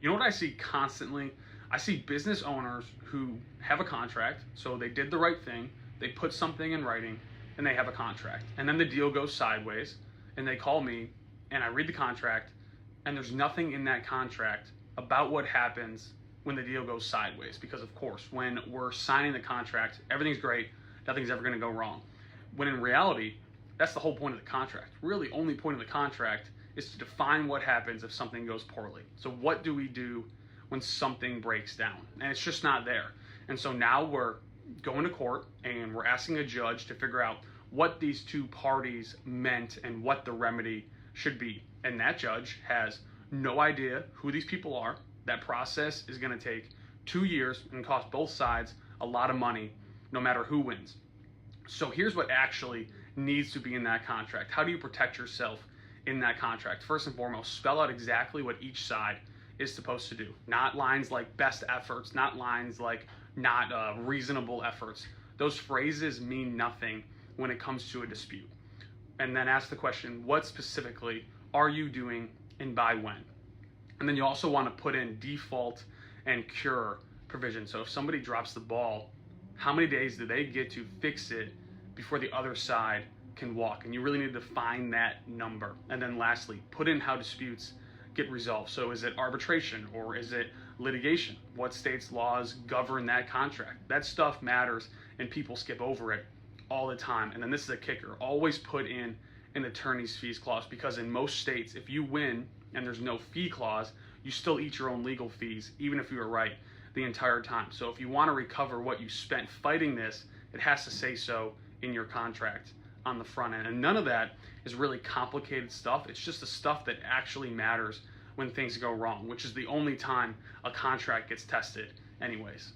You know what I see constantly? I see business owners who have a contract, so they did the right thing, they put something in writing, and they have a contract. And then the deal goes sideways, and they call me, and I read the contract, and there's nothing in that contract about what happens when the deal goes sideways. Because, of course, when we're signing the contract, everything's great, nothing's ever going to go wrong. When in reality, that's the whole point of the contract. Really, only point of the contract is to define what happens if something goes poorly. So what do we do when something breaks down? And it's just not there. And so now we're going to court and we're asking a judge to figure out what these two parties meant and what the remedy should be. And that judge has no idea who these people are. That process is going to take 2 years and cost both sides a lot of money, no matter who wins. So here's what actually needs to be in that contract. How do you protect yourself in that contract? First and foremost, spell out exactly what each side is supposed to do. Not lines like best efforts, not lines like not reasonable efforts. Those phrases mean nothing when it comes to a dispute. And then ask the question, what specifically are you doing and by when? And then you also want to put in default and cure provision. So if somebody drops the ball, how many days do they get to fix it before the other side can walk? And you really need to find that number. And then lastly, put in how disputes get resolved. So is it arbitration or is it litigation? What state's laws govern that contract? That stuff matters and people skip over it all the time. And then this is a kicker. Always put in an attorney's fees clause, because in most states, if you win and there's no fee clause, you still eat your own legal fees, even if you were right the entire time. So if you want to recover what you spent fighting this, it has to say so in your contract on the front end. And none of that is really complicated stuff. It's just the stuff that actually matters when things go wrong, which is the only time a contract gets tested anyways.